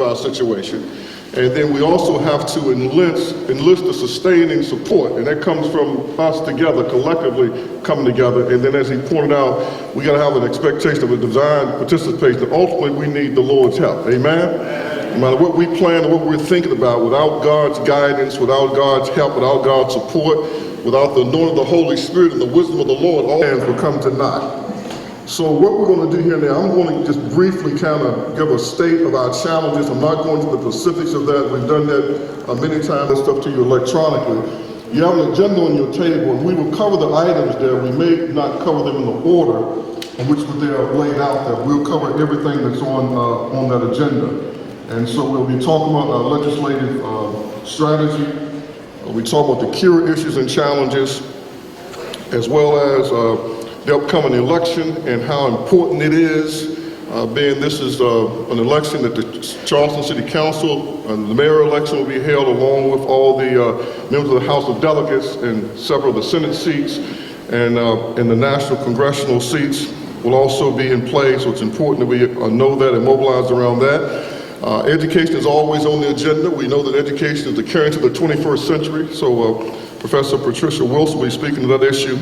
our situation. And then we also have to enlist the sustaining support, and that comes from us together, collectively coming together. And then as he pointed out, we gotta have an expectation of a divine participation. Ultimately, we need the Lord's help, amen? No matter what we plan or what we're thinking about, without God's guidance, without God's help, without God's support, without the anointing of the Holy Spirit and the wisdom of the Lord, all plans will come to naught. So what we're going to do here now, I'm going to just briefly kind of give a state of our challenges. I'm not going to the specifics of that. We've done that many times, that stuff to you electronically. You have an agenda on your table, and we will cover the items there. We may not cover them in the order in which they are laid out there. We'll cover everything that's on that agenda. And so we'll be talking about our legislative strategy. We talk about the cure issues and challenges, as well as the upcoming election and how important it is, being this is an election that the Charleston City Council, the mayor election will be held along with all the members of the House of Delegates and several of the Senate seats, and the national congressional seats will also be in play, so it's important that we know that and mobilize around that. Education is always on the agenda. We know that education is the currency of the 21st century, so Professor Patricia Wilson will be speaking to that issue.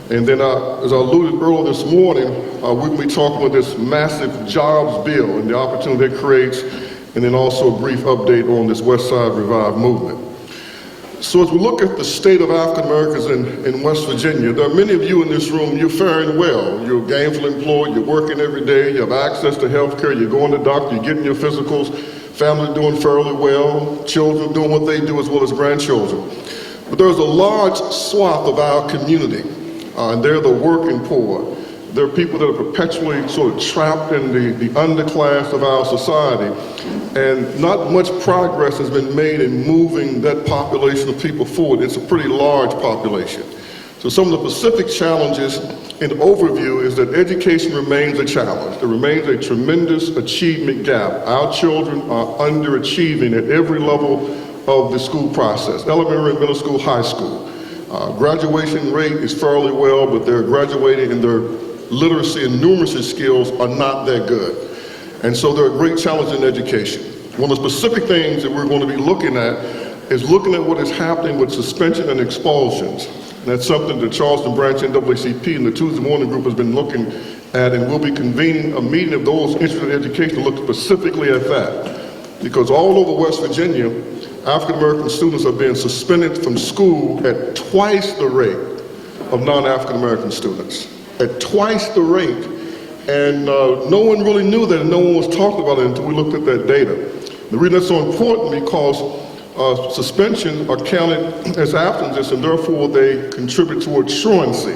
And then, as I alluded earlier this morning, we're going to be talking about this massive jobs bill and the opportunity it creates, and then also a brief update on this West Side Revive movement. So as we look at the state of African Americans in West Virginia, there are many of you in this room, you're faring well. You're gainfully employed, you're working every day, you have access to health care, you're going to the doctor, you're getting your physicals, family doing fairly well, children doing what they do as well as grandchildren. But there's a large swath of our community, and they're the working poor. There are people that are perpetually sort of trapped in the underclass of our society, and not much progress has been made in moving that population of people forward. It's a pretty large population. So some of the specific challenges in overview is that education remains a challenge. There remains a tremendous achievement gap. Our children are underachieving at every level of the school process, elementary, middle school, high school. Graduation rate is fairly well, but they're graduating and their literacy and numeracy skills are not that good. And so there are great challenges in education. One of the specific things that we're going to be looking at is looking at what is happening with suspension and expulsions. And that's something the Charleston branch NAACP and the Tuesday Morning Group has been looking at, and we'll be convening a meeting of those interested in education to look specifically at that. Because all over West Virginia, African-American students are being suspended from school at twice the rate of non-African-American students. At twice the rate. And no one really knew that, and no one was talking about it until we looked at that data. The reason that's so important because suspension are counted as absences, and therefore they contribute towards truancy.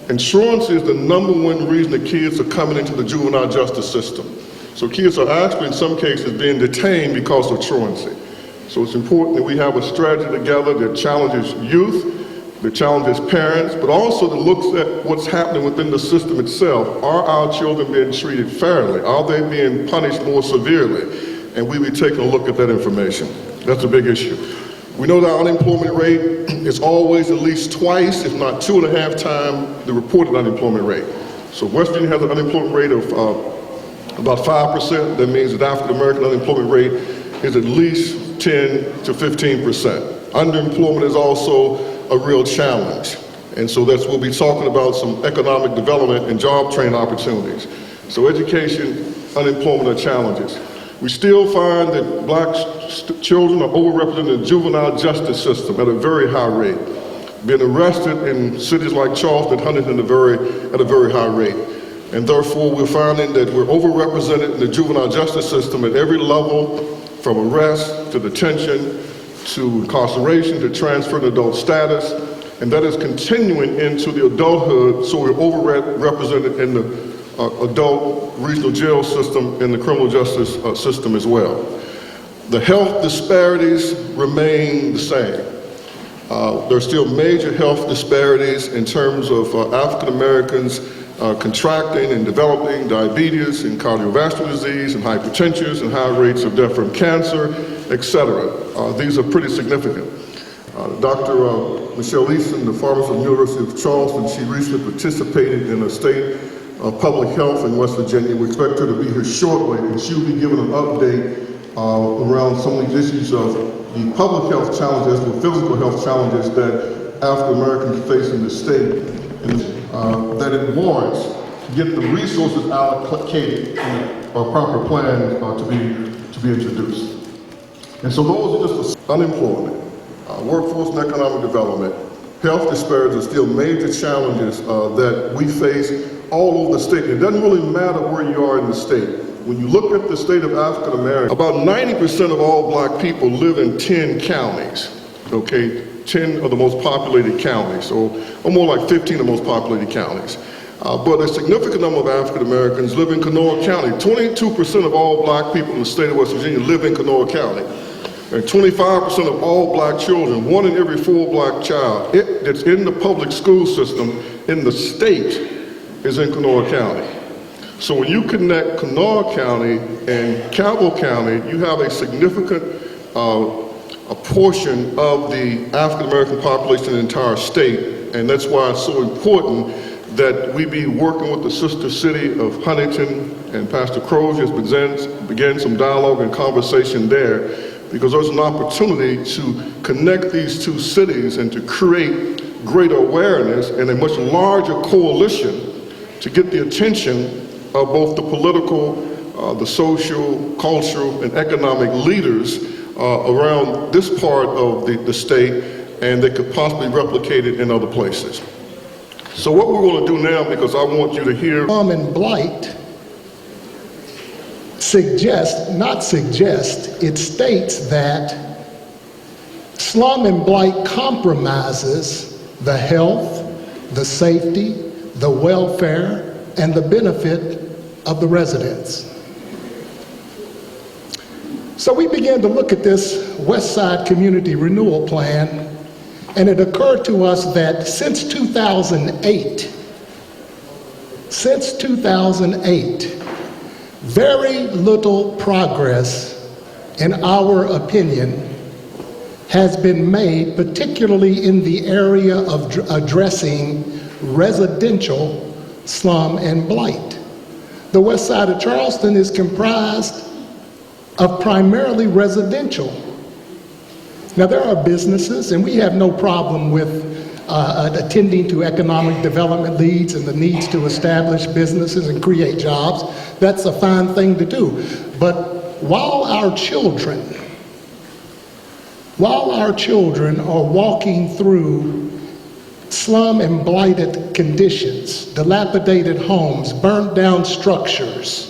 And truancy is the #1 reason that kids are coming into the juvenile justice system. So kids are actually, in some cases, being detained because of truancy. So it's important that we have a strategy together that challenges youth, that challenges parents, but also that looks at what's happening within the system itself. Are our children being treated fairly? Are they being punished more severely? And we will be taking a look at that information. That's a big issue. We know that our unemployment rate is always at least twice, if not 2.5 times, the reported unemployment rate. So West Virginia has an unemployment rate of about 5%. That means that African American unemployment rate is at least 10 to 15%. Underemployment is also a real challenge. And so we'll be talking about some economic development and job training opportunities. So education, unemployment are challenges. We still find that black children are overrepresented in the juvenile justice system at a very high rate. Being arrested in cities like Charleston, Huntington at a very high rate. And therefore we're finding that we're overrepresented in the juvenile justice system at every level, from arrest to detention, to incarceration, to transfer to adult status, and that is continuing into the adulthood, so we're overrepresented in the adult regional jail system and the criminal justice system as well. The health disparities remain the same. There's still major health disparities in terms of African Americans contracting and developing diabetes and cardiovascular disease and hypertension and high rates of death from cancer, etc. These are pretty significant. Dr. Michelle Easton, the pharmacist of the University of Charleston, she recently participated in a state of public health in West Virginia. We expect her to be here shortly, and she'll be giving an update around some of these issues of the public health challenges, the physical health challenges that African Americans face in the state, and that it warrants to get the resources allocated in a proper plan to be introduced. And so those are just unemployment, workforce and economic development. Health disparities are still major challenges that we face all over the state. It doesn't really matter where you are in the state. When you look at the state of African Americans, about 90% of all black people live in 10 counties, okay? 10 of the most populated counties, or more like 15 of the most populated counties. But a significant number of African Americans live in Kanawha County. 22% of all black people in the state of West Virginia live in Kanawha County. And 25% of all black children, 1 in every 4 black child that's in the public school system in the state is in Kanawha County. So when you connect Kanawha County and Cabell County, you have a significant a portion of the African American population in the entire state, and that's why it's so important that we be working with the sister city of Huntington, and Pastor Crozier has began some dialogue and conversation there, because there's an opportunity to connect these two cities and to create greater awareness and a much larger coalition to get the attention of both the political, the social, cultural, and economic leaders around this part of the state, and they could possibly replicate it in other places. So what we're going to do now, because I want you to hear. And blight it states that slum and blight compromises the health, the safety, the welfare, and the benefit of the residents. So we began to look at this West Side Community Renewal Plan, and it occurred to us that since 2008, very little progress, in our opinion, has been made, particularly in the area of addressing residential slum and blight. The west side of Charleston is comprised of primarily residential. Now there are businesses, and we have no problem with attending to economic development needs and the needs to establish businesses and create jobs. That's a fine thing to do. But while our children are walking through slum and blighted conditions, dilapidated homes, burnt down structures,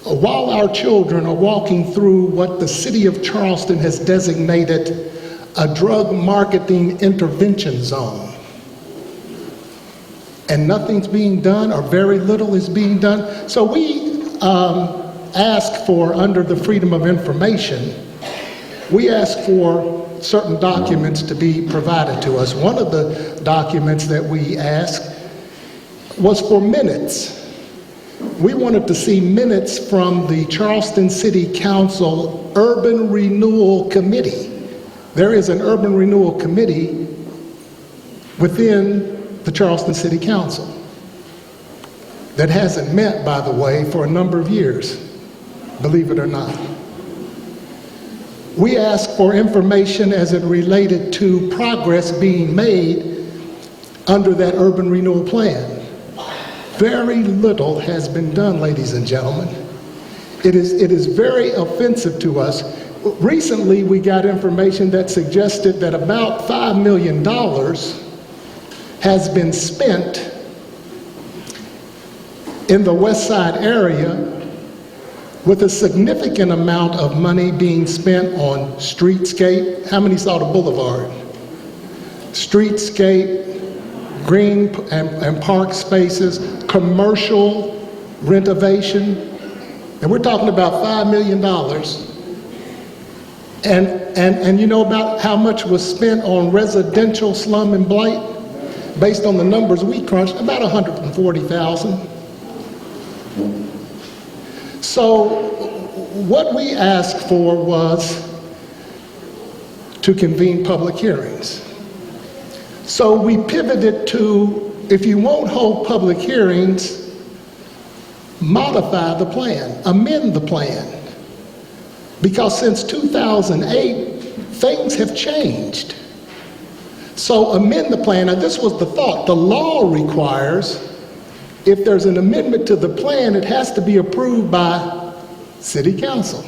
while our children are walking through what the city of Charleston has designated a drug marketing intervention zone, and nothing's being done, or very little is being done. So we ask for, under the Freedom of Information, we ask for certain documents to be provided to us. One of the documents that we asked was for minutes. We wanted to see minutes from the Charleston City Council Urban Renewal Committee. There is an Urban Renewal Committee within the Charleston City Council that hasn't met, by the way, for a number of years, believe it or not. We asked for information as it related to progress being made under that urban renewal plan. Very little has been done, ladies and gentlemen. It is very offensive to us. Recently, we got information that suggested that about $5 million has been spent in the West Side area, with a significant amount of money being spent on streetscape. How many saw the boulevard? Streetscape, green and park spaces, commercial renovation, and we're talking about $5 million. And you know about how much was spent on residential slum and blight? Based on the numbers we crunched, about $140,000. So what we asked for was to convene public hearings. So we pivoted to, if you won't hold public hearings, modify the plan, amend the plan. Because since 2008, things have changed. So amend the plan. Now, this was the thought. The law requires, if there's an amendment to the plan, it has to be approved by City Council.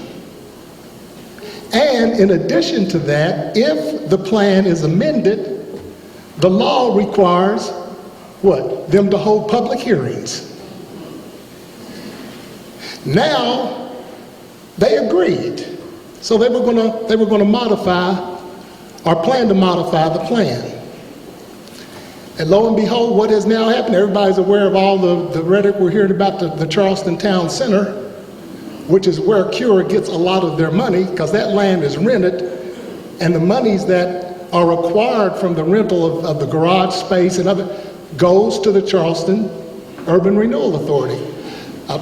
And in addition to that, if the plan is amended, the law requires what? Them to hold public hearings. Now, they agreed. So they were going to modify, or plan to modify the plan. And lo and behold, what has now happened? Everybody's aware of all the rhetoric we're hearing about the Charleston Town Center, which is where Cura gets a lot of their money, because that land is rented, and the monies that are required from the rental of the garage space and other goes to the Charleston Urban Renewal Authority.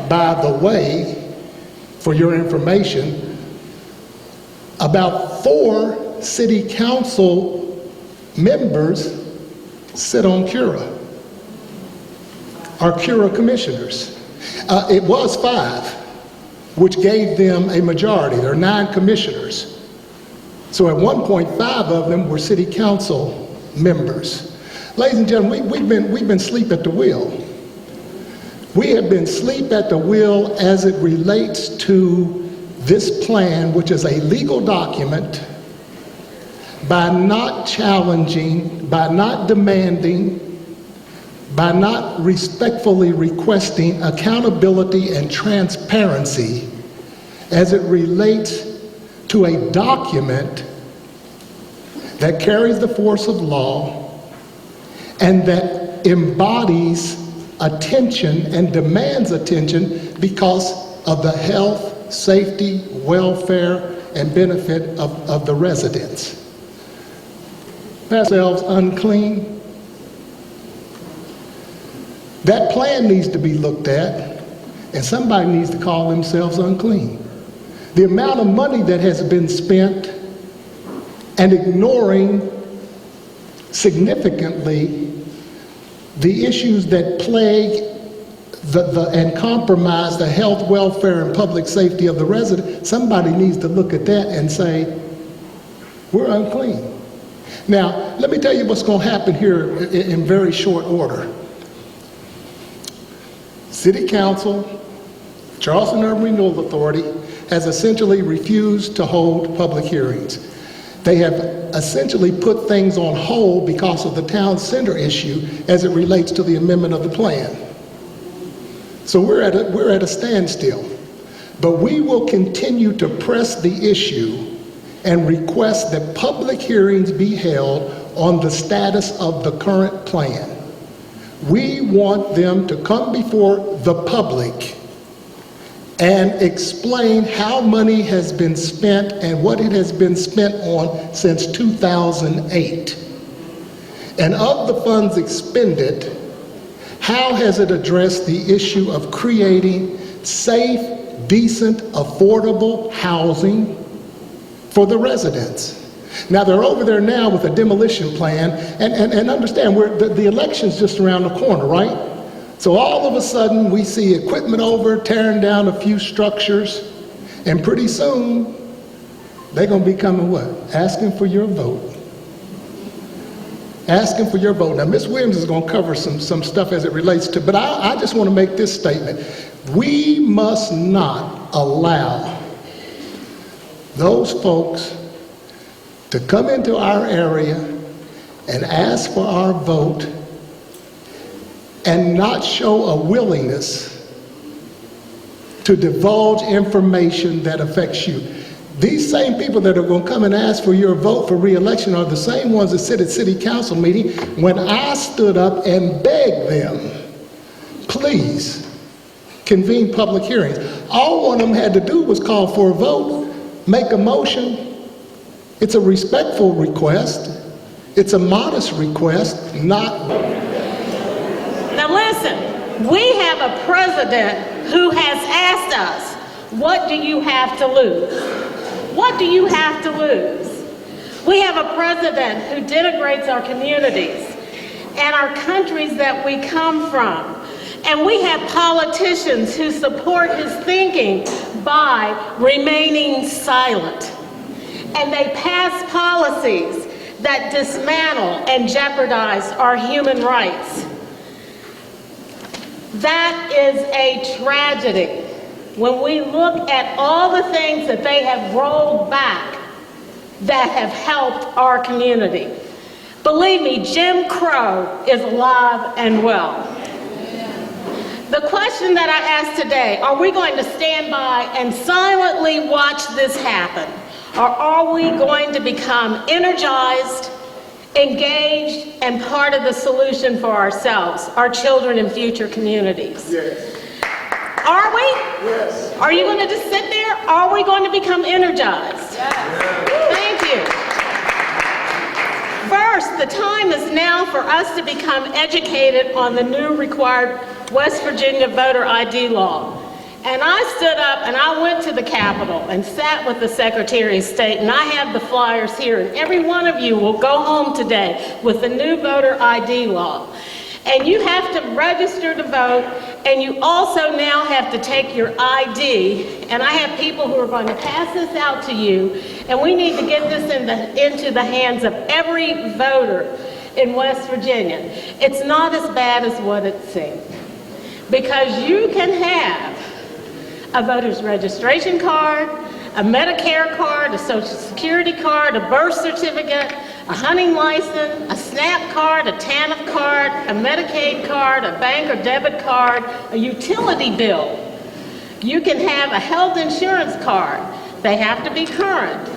By the way, for your information, about 4 city council members sit on Cura, are Cura commissioners. It was 5, which gave them a majority. There are 9 commissioners. So at one point, 5 of them were city council members. Ladies and gentlemen, we've been asleep at the wheel. We have been asleep at the wheel as it relates to this plan, which is a legal document, by not challenging, by not demanding, by not respectfully requesting accountability and transparency as it relates to a document that carries the force of law and that embodies attention and demands attention because of the health, safety, welfare, and benefit of the residents. Ourselves unclean. That plan needs to be looked at, and somebody needs to call themselves unclean. The amount of money that has been spent and ignoring significantly the issues that plague and compromise the health, welfare, and public safety of the resident, somebody needs to look at that and say, we're unclean. Now, let me tell you what's going to happen here in very short order. City Council, Charleston Urban Renewal Authority, has essentially refused to hold public hearings. They have essentially put things on hold because of the town center issue as it relates to the amendment of the plan. So we're at a standstill. But we will continue to press the issue and request that public hearings be held on the status of the current plan. We want them to come before the public and explain how money has been spent and what it has been spent on since 2008. And of the funds expended, how has it addressed the issue of creating safe, decent, affordable housing for the residents? Now, they're over there now with a demolition plan, and understand, the election's just around the corner, right? So all of a sudden, we see equipment over, tearing down a few structures, and pretty soon, they're going to be coming what? Asking for your vote. Asking for your vote. Now, Ms. Williams is going to cover some stuff as it relates to, but I just want to make this statement. We must not allow those folks to come into our area and ask for our vote and not show a willingness to divulge information that affects you. These same people that are going to come and ask for your vote for re-election are the same ones that sit at city council meeting when I stood up and begged them, please convene public hearings. All one of them had to do was call for a vote, make a motion. It's a respectful request. It's a modest request, not... Now listen, we have a president who has asked us, what do you have to lose? What do you have to lose? We have a president who denigrates our communities and our countries that we come from. And we have politicians who support his thinking, by remaining silent. And they pass policies that dismantle and jeopardize our human rights. That is a tragedy. When we look at all the things that they have rolled back that have helped our community. Believe me, Jim Crow is alive and well. The question that I ask today, are we going to stand by and silently watch this happen? Or are we going to become energized, engaged, and part of the solution for ourselves, our children, and future communities? Yes. Are we? Yes. Are you going to just sit there? Are we going to become energized? Yes. Thank you. First, the time is now for us to become educated on the new required West Virginia voter ID law. And I stood up and I went to the Capitol and sat with the Secretary of State, and I have the flyers here, and every one of you will go home today with the new voter ID law. And you have to register to vote, and you also now have to take your ID, and I have people who are going to pass this out to you, and we need to get this into the hands of every voter in West Virginia. It's not as bad as what it seems, because you can have a voter's registration card, a Medicare card, a Social Security card, a birth certificate, a hunting license, a SNAP card, a TANF card, a Medicaid card, a bank or debit card, a utility bill. You can have a health insurance card. They have to be current.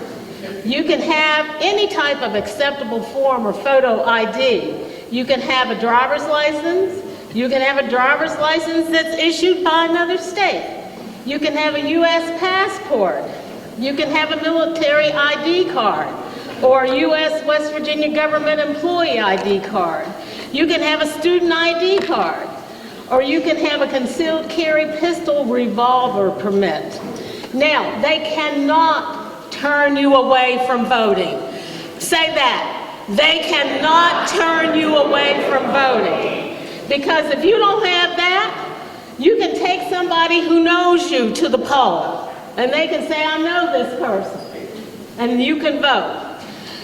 You can have any type of acceptable form or photo ID. You can have a driver's license. You can have a driver's license that's issued by another state. You can have a U.S. passport. You can have a military ID card or a U.S. West Virginia government employee ID card. You can have a student ID card, or you can have a concealed carry pistol revolver permit. Now, they cannot turn you away from voting. Say that. They cannot turn you away from voting. Because if you don't have that, you can take somebody who knows you to the poll, and they can say, I know this person, and you can vote.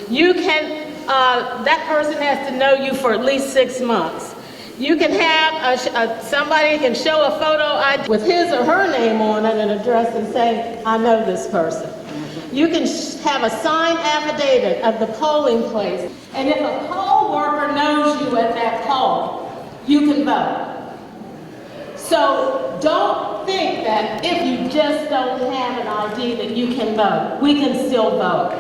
You can, that person has to know you for at least 6 months. You can have somebody can show a photo ID with his or her name on it and address and say, I know this person. You can have a signed affidavit of the polling place, and if a poll worker knows you at that poll, you can vote. So don't think that if you just don't have an ID that you can vote. We can still vote.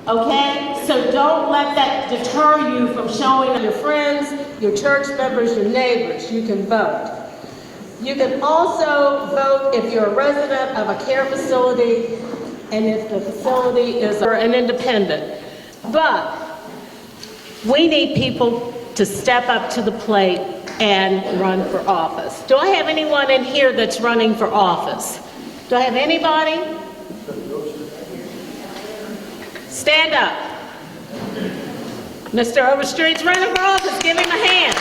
Okay? So don't let that deter you from showing your friends, your church members, your neighbors. You can vote. You can also vote if you're a resident of a care facility and if the facility is an independent. But we need people to step up to the plate and run for office. Do I have anyone in here that's running for office? Do I have anybody? Stand up. Mr. Overstreet's running for office. Give him a hand.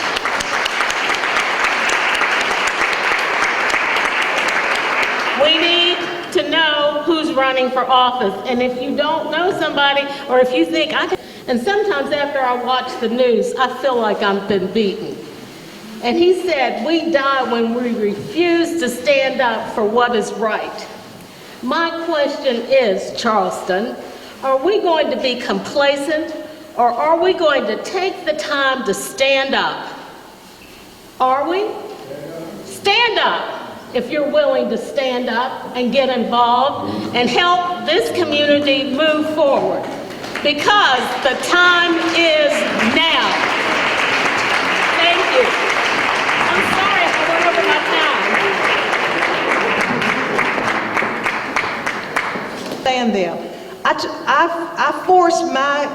We need to know who's running for office. And if you don't know somebody, or if you think I can, and sometimes after I watch the news, I feel like I've been beaten. And he said, we die when we refuse to stand up for what is right. My question is, Charleston, are we going to be complacent, or are we going to take the time to stand up? Are we? Stand up if you're willing to stand up and get involved and help this community move forward. Because the time is now. Thank you. I'm sorry if I went over my time. Stand there. I forced my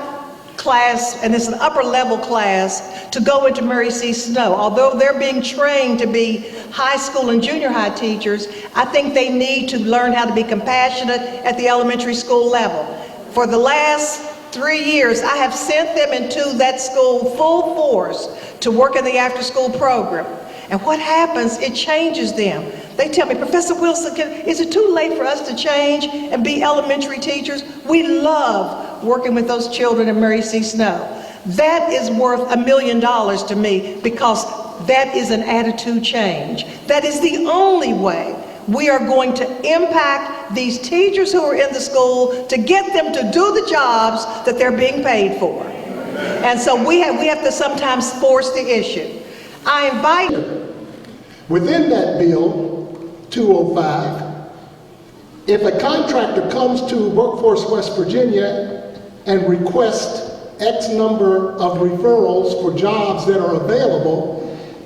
class, and it's an upper level class, to go into Murray C. Snow. Although they're being trained to be high school and junior high teachers, I think they need to learn how to be compassionate at the elementary school level. For the last 3 years, I have sent them into that school full force to work in the after-school program. And what happens, it changes them. They tell me, Professor Wilson, is it too late for us to change and be elementary teachers? We love working with those children in Mary C. Snow. That is worth $1 million to me, because that is an attitude change. That is the only way we are going to impact these teachers who are in the school to get them to do the jobs that they're being paid for. And so we have to sometimes force the issue. I invite... Within that bill, 205, if a contractor comes to Workforce West Virginia and requests X number of referrals for jobs that are available,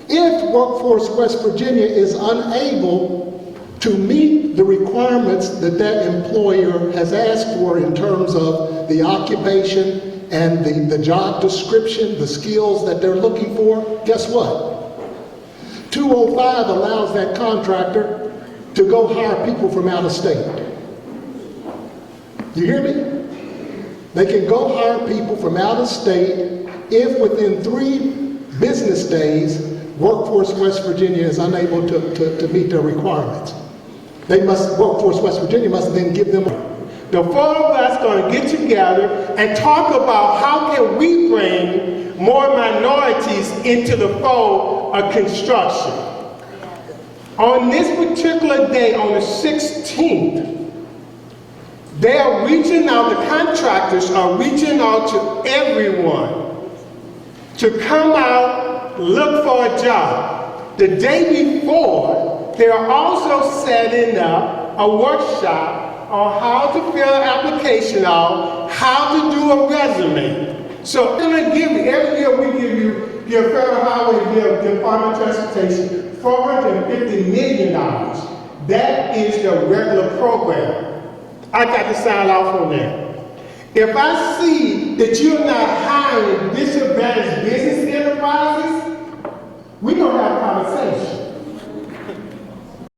if Workforce West Virginia is unable to meet the requirements that that employer has asked for in terms of the occupation and the job description, the skills that they're looking for, guess what? 205 allows that contractor to go hire people from out of state. You hear me? They can go hire people from out of state if within 3 business days, Workforce West Virginia is unable to meet their requirements. Workforce West Virginia must then give them... The 4 of us going to get together and talk about how can we bring more minorities into the fold of construction. On this particular day, on the 16th, they are reaching out, the contractors are reaching out to everyone to come out, look for a job. The day before, they are also setting up a workshop on how to fill an application out, how to do a resume. So we're going to give you, every year we give you your Federal Highway Bill, Department of Transportation, $450 million. That is the regular program. I got to sign off on that. If I see that you're not hiring disadvantaged business enterprises, we're going to have a conversation.